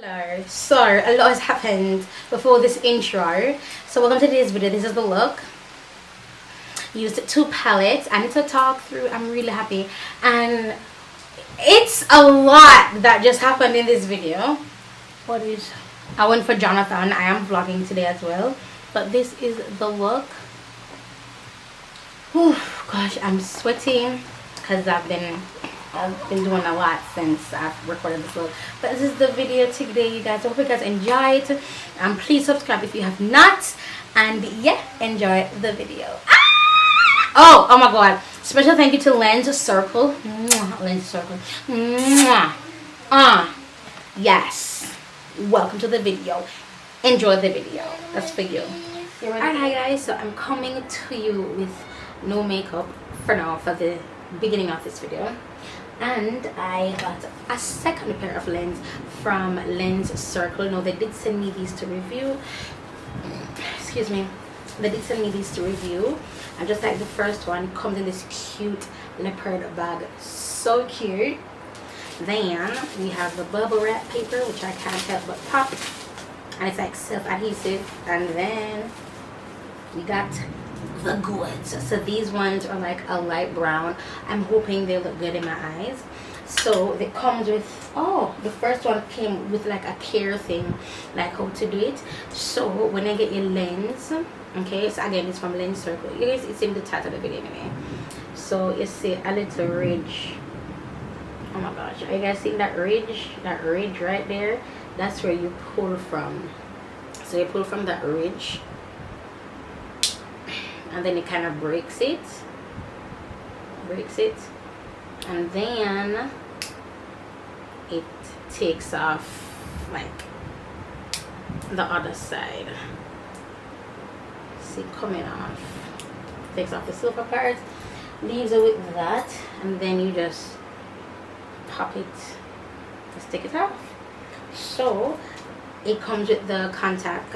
Hello, so a lot has happened before this intro, so welcome to today's video. This is the look. Used 2 palettes. I need to talk through. I'm really happy, and it's a lot that just happened in this video. I went for Jonathan. I am vlogging today as well, but this is the look. Whew, gosh, I'm sweating because I've been doing a lot since I've recorded this look. But this is the video today, you guys. I hope you guys enjoy it. Please subscribe if you have not, and yeah, enjoy the video. Oh my god, special thank you to Lens Circle. Lens Circle. Yes, welcome to the video. Enjoy the video. That's for you. Alright, hi guys, so I'm coming to you with no makeup for now, for the beginning of this video. And I got a second pair of lens from Lens Circle. No, they did send me these to review. Excuse me. They did send me these to review. And just like the first one, comes in this cute leopard bag. So cute. Then we have the bubble wrap paper, which I can't help but pop. And it's like self-adhesive. And then we got the goods. So these ones are like a light brown. I'm hoping they look good in my eyes. So it comes with, oh, the first one came with like a care thing, like how to do it. So when I get your lens, okay, so again it's from Lens Circle. You guys, it's in the title of the video anyway. So you see a little ridge. Oh my gosh, are you guys seeing that ridge? That ridge right there, that's where you pull from. So you pull from that ridge, and then it kind of breaks it, and then it takes off like the other side. See, coming off, takes off the silver part, leaves it with that, and then you just pop it, just take it off. So it comes with the contact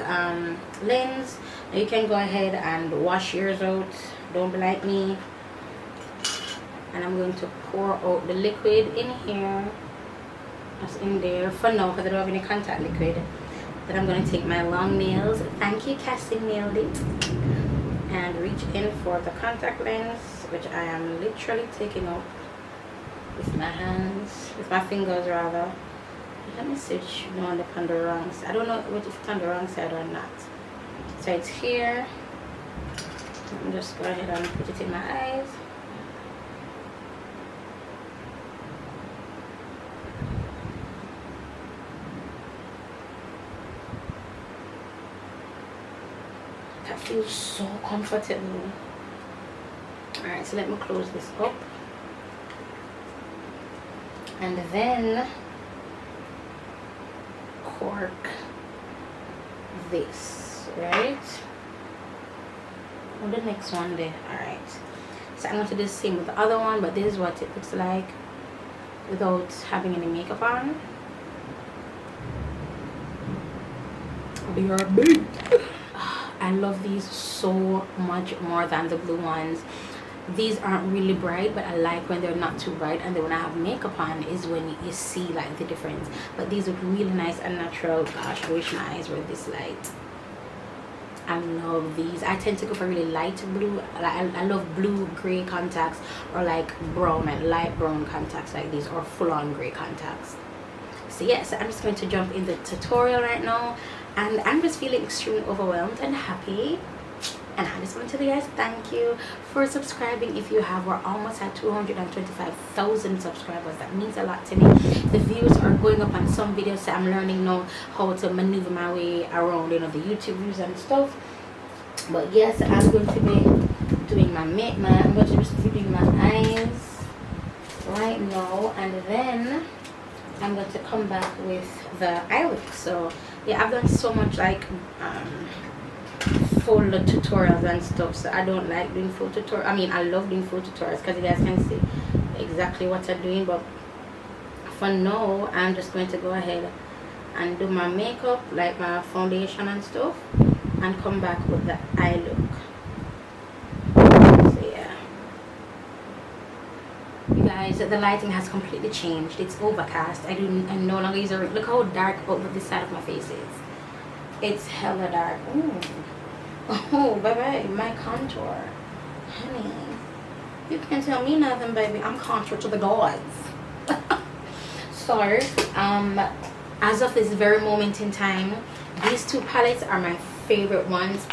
lens. You can go ahead and wash yours out, don't be like me. And I'm going to pour out the liquid in here. That's in there for now because I don't have any contact liquid. Then I'm going to take my long nails. Thank you, Cassie, nailed it. And reach in for the contact lens, which I am literally taking out with my hands, with my fingers rather. Let me switch on the wrong side. I don't know if it's on the wrong side or not. So it's here. I'm just go ahead and put it in my eyes. That feels so comfortable. Alright, so let me close this up. And then cork this, right? On the next one there. Alright, so I'm going to do the same with the other one, but this is what it looks like without having any makeup on. BRB. I love these so much more than the blue ones. These aren't really bright, but I like when they're not too bright, and then when I have makeup on is when you see like the difference. But these look really nice and natural. Gosh, I wish my eyes were this light. I love these. I tend to go for really light blue. I love blue gray contacts, or like brown and light brown contacts like these, or full-on gray contacts. So yes, I'm just going to jump in the tutorial right now, and I'm just feeling extremely overwhelmed and happy. And I just want to tell you guys thank you for subscribing. If you have, we're almost at 225,000 subscribers. That means a lot to me. The views are going up on some videos, so I'm learning now how to maneuver my way around, you know, the YouTube views and stuff. But yes, I'm going to be doing I'm going to just be doing my eyes right now, and then I'm going to come back with the eye look. So yeah, I've done so much like full tutorials and stuff, so I don't like doing full tutorials. I mean, I love doing full tutorials because you guys can see exactly what I'm doing, but for now I'm just going to go ahead and do my makeup, like my foundation and stuff, and come back with the eye look. So yeah, you guys, guys, the lighting has completely changed. It's overcast. I no longer use a ring. Look how dark over this side of my face is. It's hella dark. Ooh. Oh, baby, my contour. Honey, you can't tell me nothing, baby. I'm contour to the gods. So, as of this very moment in time, these two palettes are my favorite ones.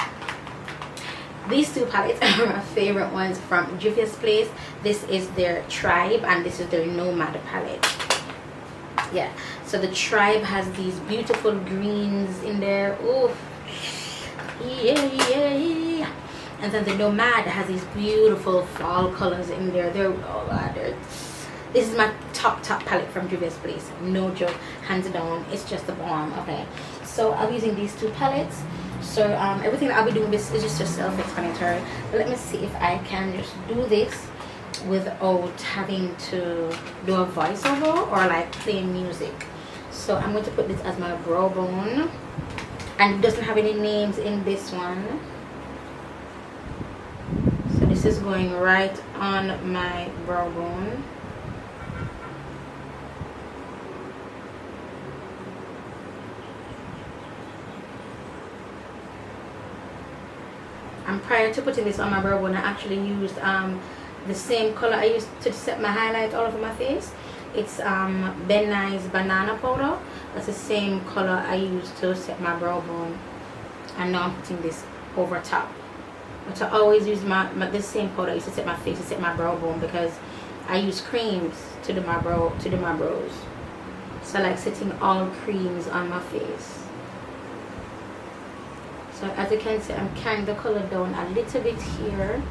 These two palettes are my favorite ones from Juvia's Place. This is their Tribe and this is their Nomad palette. Yeah, so the Tribe has these beautiful greens in there. Oh, yeah. And then the Nomad has these beautiful fall colors in there. This is my top palette from Juvia's Place. No joke, hands down. It's just the bomb. Okay, so I'll be using these two palettes. So everything that I'll be doing this is just self-explanatory. But let me see if I can just do this without having to do a voiceover or like playing music. So I'm going to put this as my brow bone, and it doesn't have any names in this one. So this is going right on my brow bone. And prior to putting this on my brow bone, I actually used the same color I used to set my highlight all over my face. It's Ben Nye's banana powder. That's the same color I used to set my brow bone. And now I'm putting this over top. But I always use the same powder I used to set my face, to set my brow bone, because I use creams to do my brows. So I like setting all creams on my face. So as you can see, I'm carrying the color down a little bit here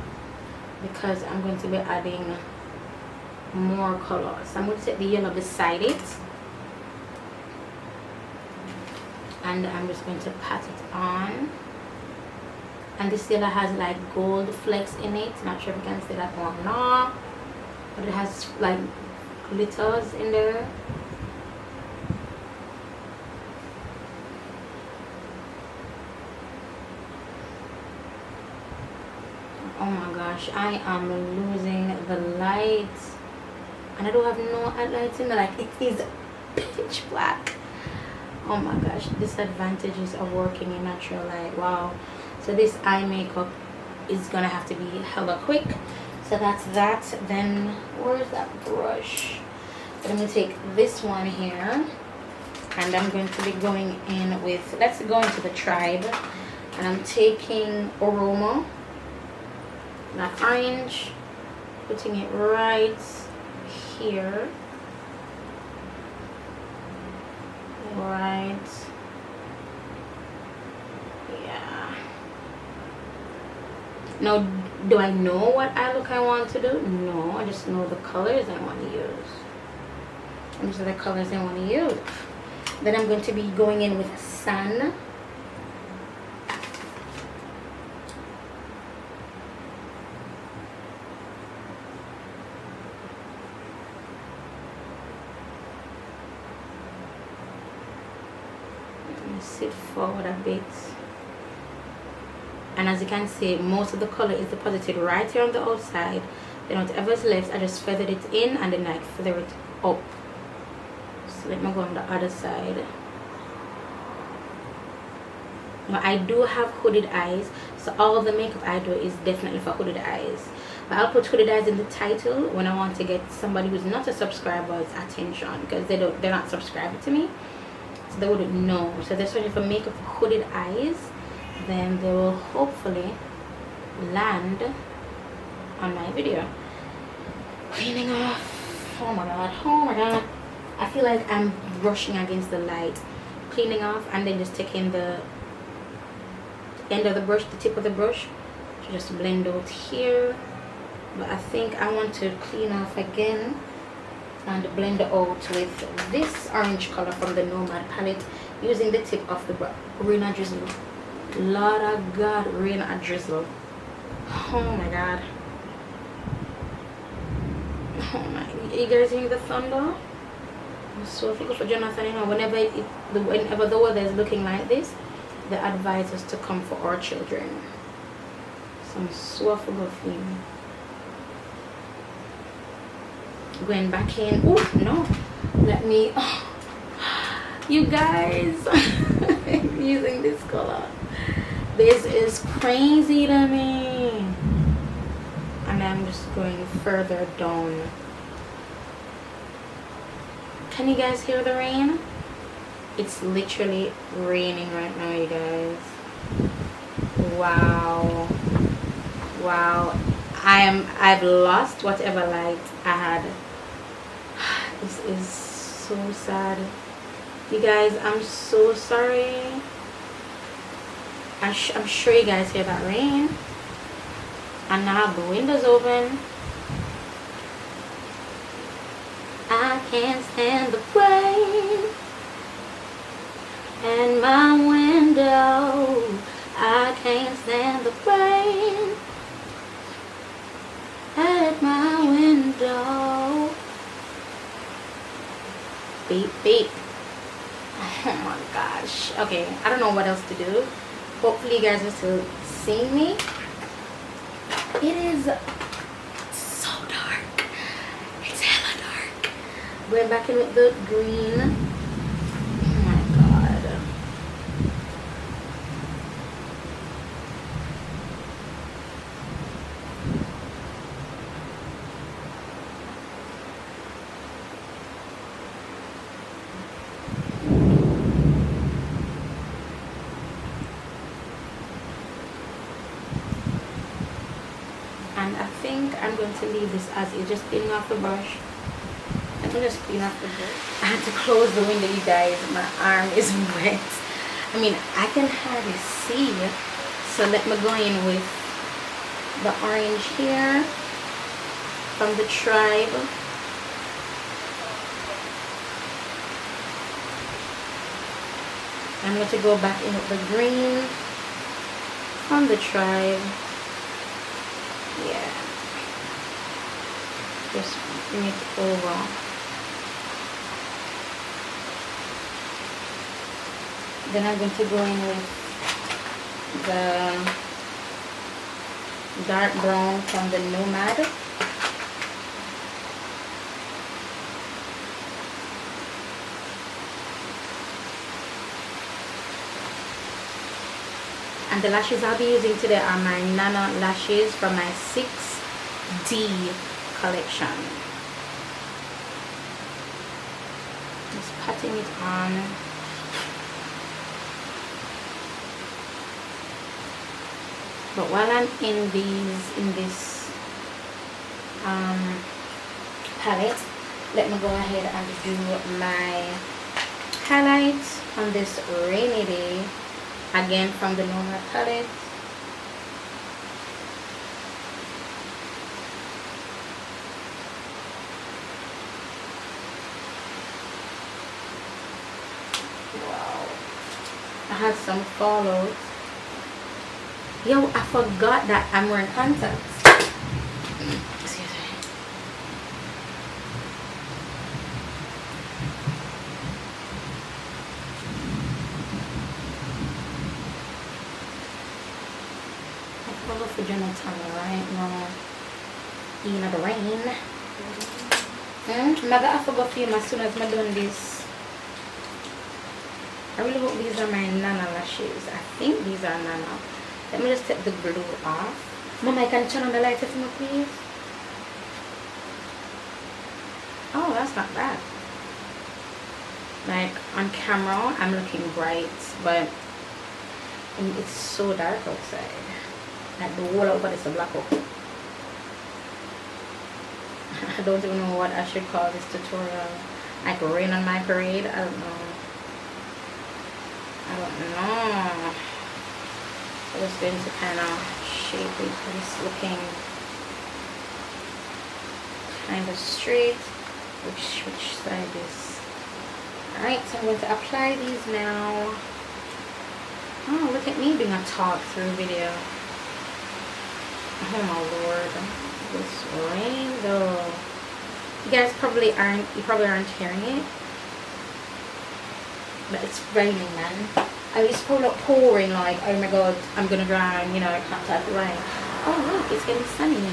because I'm going to be adding more color. So I'm going to take the yellow beside it, and I'm just going to pat it on. And this yellow has like gold flecks in it. Not sure if you can see that or not, but it has like glitters in there. Oh my gosh, I am losing the light, and I don't have no lights in there. Like, it is pitch black. Oh my gosh, disadvantages of working in natural light. Wow. So this eye makeup is gonna have to be hella quick. So that's that. Then where's that brush? So I'm gonna take this one here, and I'm going to be going in with, let's go into the Tribe, and I'm taking Aroma, that orange, putting it right here, right, yeah. Now, do I know what eye look I want to do? No, I just know the colors I want to use. And these are the colors I want to use. Then I'm going to be going in with Sun. Sit forward a bit, and as you can see, most of the color is deposited right here on the outside. Then whatever's left, I just feathered it in and then like feather it up. So let me go on the other side. Now I do have hooded eyes, so all the makeup I do is definitely for hooded eyes. But I'll put hooded eyes in the title when I want to get somebody who's not a subscriber's attention, because they're not subscribing to me. They wouldn't know. So that's why if I make up hooded eyes, then they will hopefully land on my video. Cleaning off. Oh my god, I feel like I'm brushing against the light. Cleaning off, and then just taking the end of the brush, the tip of the brush, to just blend out here. But I think I want to clean off again and blend out with this orange color from the Nomad palette, using the tip of the brush. Rain or drizzle. Lord of God, rain or drizzle. Oh my god. Oh my, you guys hearing the thunder? I'm so thankful for Jonathan. You know, whenever the weather is looking like this, they advise us to come for our children. So I'm so thankful for him. going back in. Oh no, let me, oh, you guys, using this color. This is crazy to me. And I'm just going further down. Can you guys hear the rain? It's literally raining right now, you guys. Wow. Wow. I've lost whatever light I had. This is so sad. You guys, I'm so sorry. I'm sure you guys hear that rain. And now the windows open. I can't stand the rain. And my window, I can't stand the rain. At my window. Beep, beep. Oh my gosh. Okay, I don't know what else to do. Hopefully you guys are still seeing me. It is so dark. It's hella dark. Going back in with the green. Oh my god. And I think I'm going to leave this as is, just cleaning off the brush. Let me just clean off the brush. I had to close the window, you guys. My arm is wet. I mean, I can hardly see. So let me go in with the orange here from the tribe. I'm going to go back in with the green from the tribe. Yeah, just bring it over. Then I'm going to go in with the dark brown from the NUME. And the lashes I'll be using today are my Nano lashes from my 6D collection. Just patting it on. But while I'm in this palette, let me go ahead and do my highlights on this rainy day. Again from the NUME palette. Wow. I had some fallout. Yo, I forgot that I'm wearing contacts. Excuse me. Follow for general time, right? No, you know the rain. Mother, I forgot for you as soon as I'm doing this. I really hope these are my Nano lashes. I think these are Nano. Let me just take the glue off. Mama, can you turn on the light for me, please? Oh, that's not bad. Like on camera, I'm looking bright, but it's so dark outside. Like the wall over is a black out. I don't even know what I should call this tutorial. Like rain on my parade. I don't know. I'm just going to kind of shape it. It's looking kind of straight. Which side is? Alright, so I'm going to apply these now. Oh, look at me doing a talk through video. Oh my lord, this rain though. You guys probably aren't hearing it, but it's raining, man. It's probably not pouring like, oh my god, I'm gonna drown, you know, I can't have the rain. Oh look, it's getting sunny.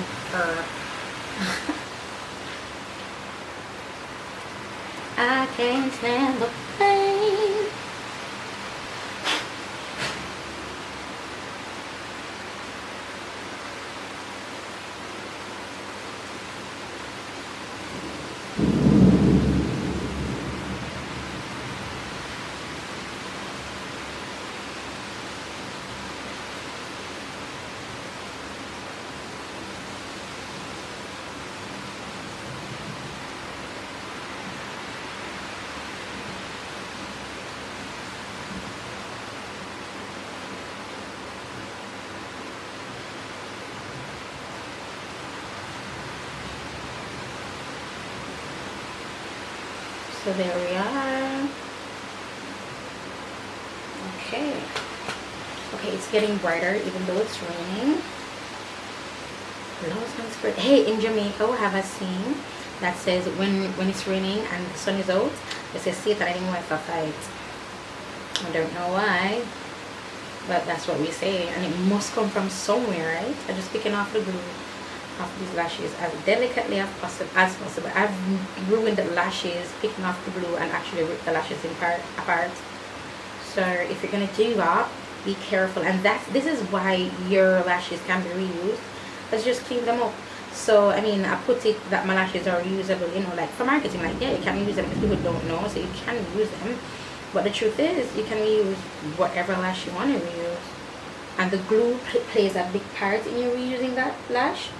I can't stand the pain. So there we are. Okay. Okay, it's getting brighter even though it's raining. Hey, in Jamaica we have a saying that says when it's raining and the sun is out, it says Satan and wife a fight. I don't know why, but that's what we say, and it must come from somewhere, right? I'm just picking off the glue off these lashes as delicately as possible. I've ruined the lashes picking off the glue and actually ripped the lashes apart. So if you're gonna do that, be careful. And this is why your lashes can be reused. Let's just clean them up. So I mean, I put it that my lashes are reusable, you know, like for marketing, like yeah, you can use them because people don't know, so you can use them. But the truth is, you can reuse whatever lash you want to reuse, and the glue plays a big part in you reusing that lash.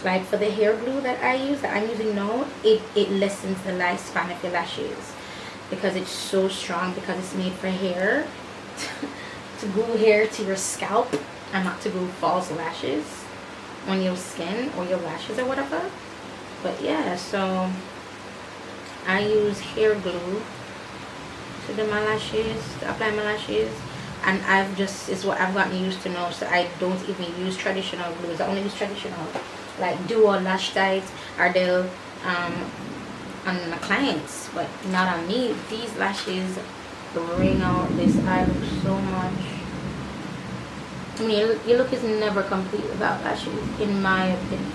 Like for the hair glue that I'm using now, it lessens the lifespan of your lashes because it's so strong, because it's made for hair to glue hair to your scalp and not to glue false lashes on your skin or your lashes or whatever. But yeah, so I use hair glue to do my lashes, to apply my lashes, and it's what I've gotten used to now. So I don't even use traditional glues. I only use traditional, like Duo Lash Tights are there on my clients, but not on me. These lashes bring out this eye look so much. I mean, your look is never complete without lashes, in my opinion.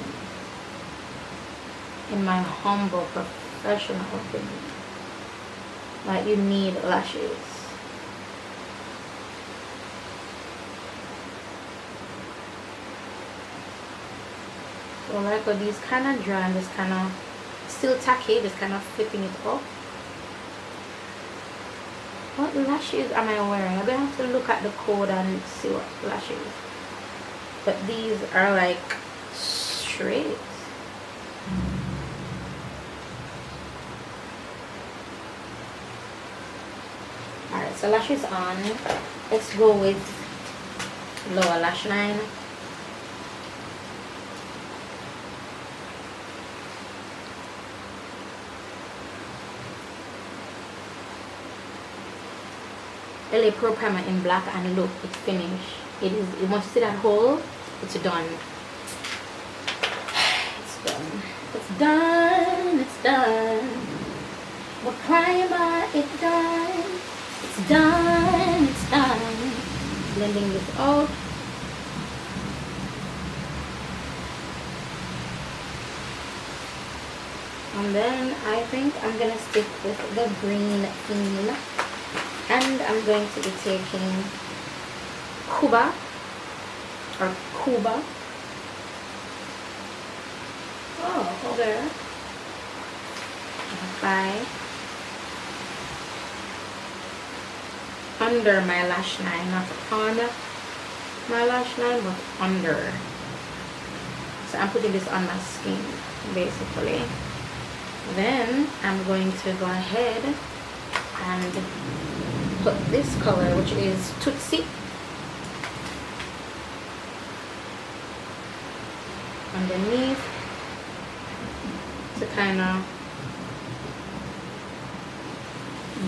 In my humble professional opinion. Like, you need lashes. So like these kind of dry and just kind of still tacky, just kind of flipping it up. What lashes am I wearing? I'm gonna have to look at the code and see what lashes. But these are like straight. Alright, so lashes on. Let's go with lower lash line. LA Pro Primer in black, and look, it's finished. Once you see that hole, it's done. It's done. It's done. It's done. What primer? It's done. It's done. It's done. Blending this out. And then I think I'm gonna stick with the green theme. And I'm going to be taking Cuba or Cuba. Oh, okay. Apply under my lash line, not on my lash line, but under. So I'm putting this on my skin, basically. Then I'm going to go ahead and put this color, which is Tootsie, underneath to kind of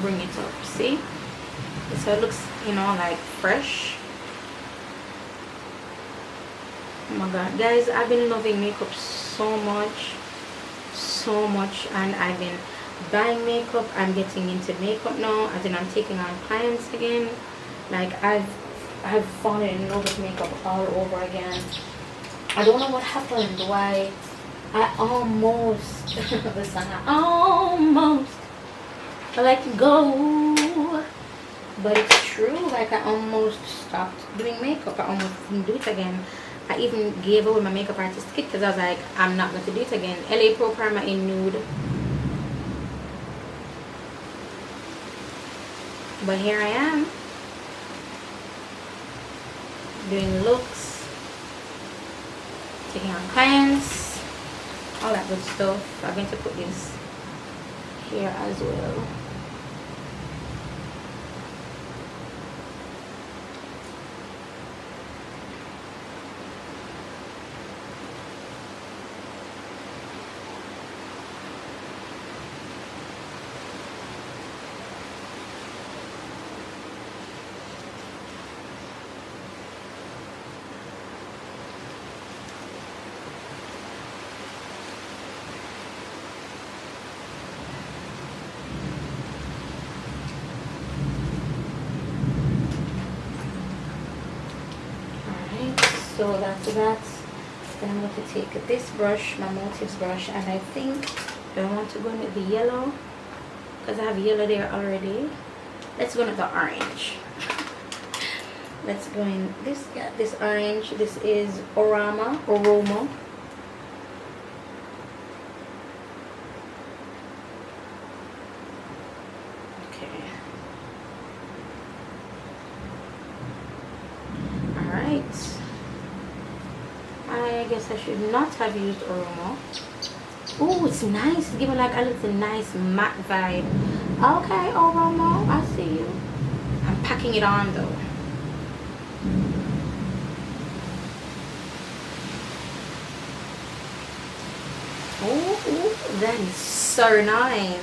bring it up. See, so it looks, you know, like fresh. Oh my god, guys, I've been loving makeup so much, and I've been buying makeup. I'm getting into makeup now, as in I'm taking on clients again. Like I've fallen in love with makeup all over again. I don't know what happened, why I almost listen, I almost I like to go. But it's true, like I almost stopped doing makeup. I almost didn't do it again. I even gave away my makeup artist kit because I was like, I'm not going to do it again. LA Pro Primer in nude. But here I am. Doing looks. Taking on clients. All that good stuff. I'm going to put this here as well. So that's that. Then I'm going to take this brush, my motives brush, and I think I want to go in with the yellow because I have yellow there already. Let's go with the orange. Let's go in this. Yeah, this orange. This is Aroma. Okay. All right. I guess I should not have used Aroma. Oh, it's nice. It's giving like a little nice matte vibe. Okay, Aroma, I see you. I'm packing it on though. Oh, that is so nice.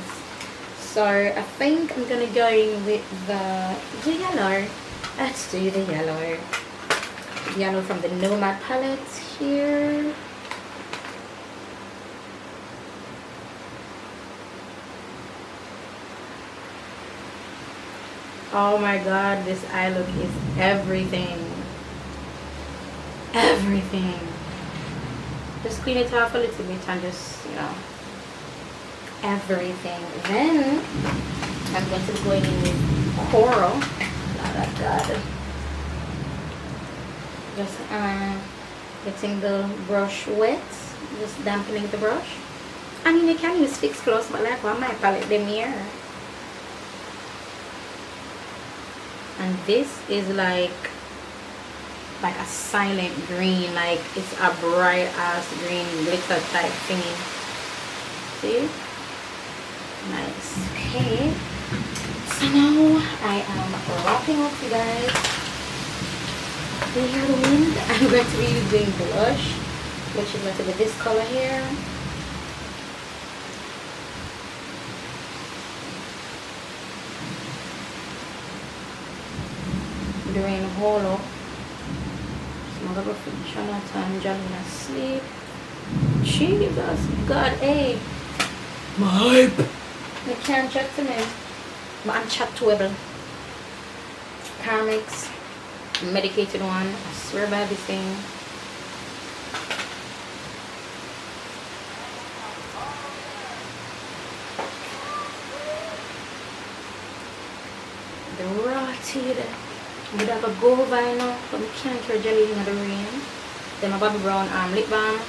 So I think I'm gonna go in with the yellow. Let's do the yellow. Yellow from the NUME palette here. Oh my god, this eye look is everything. Everything. Just clean it off a little bit and just, you know, everything. Then I'm going to be going in with coral. Oh my god. Just getting the brush wet, just dampening the brush. I mean, you can use Fix Plus, but like on my palette, the mirror. And this is like a silent green, like it's a bright ass green glitter type thing. See? Nice. Okay. So now I am wrapping up, you guys. Do you hear the wind? I'm going to be using blush, which is going to be this color here. Doing hollow. I'm going to finish on that time. Jumping asleep. Jesus, God, hey. My hype. You can't chat to me. But I'm chat to able. Carmix. Medicated one. I swear by this thing. The rotted. But I got go vinyl, but I can't carry jelly in the rain. Then my Bobbi Brown lip balm.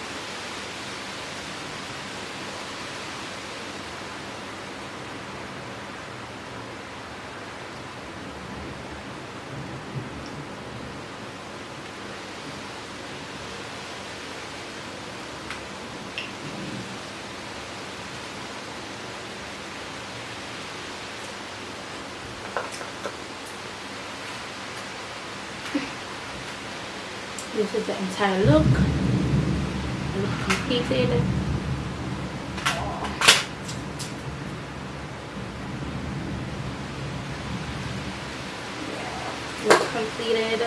This is the entire look. Look completed. Look completed.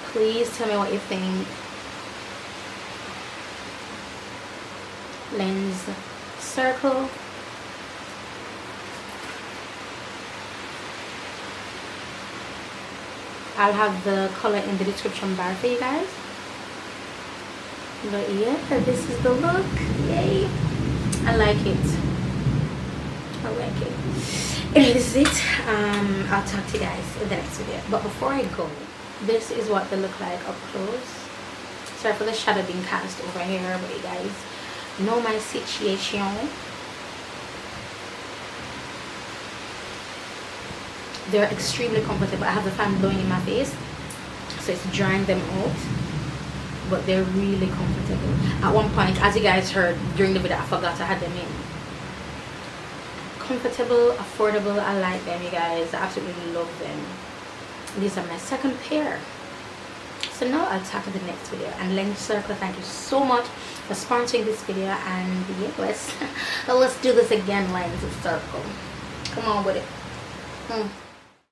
Please tell me what you think. Lens circle. I'll have the color in the description bar for you guys. But yeah, this is the look. Yay, I like it. I like it. Anyway, this is it. I'll talk to you guys in the next video. But before I go, this is what they look like up close. Sorry for the shadow being cast over here, but you guys know my situation. They're extremely comfortable. I have the fan blowing in my face, so it's drying them out, but they're really comfortable. At one point, as you guys heard during the video, I forgot I had them in. Comfortable, affordable. I like them, you guys. I absolutely love them. These are my second pair. So now I'll talk to the next video. And Lens Circle, thank you so much for sponsoring this video. And yeah, let's do this again, Lens Circle. Come on with it.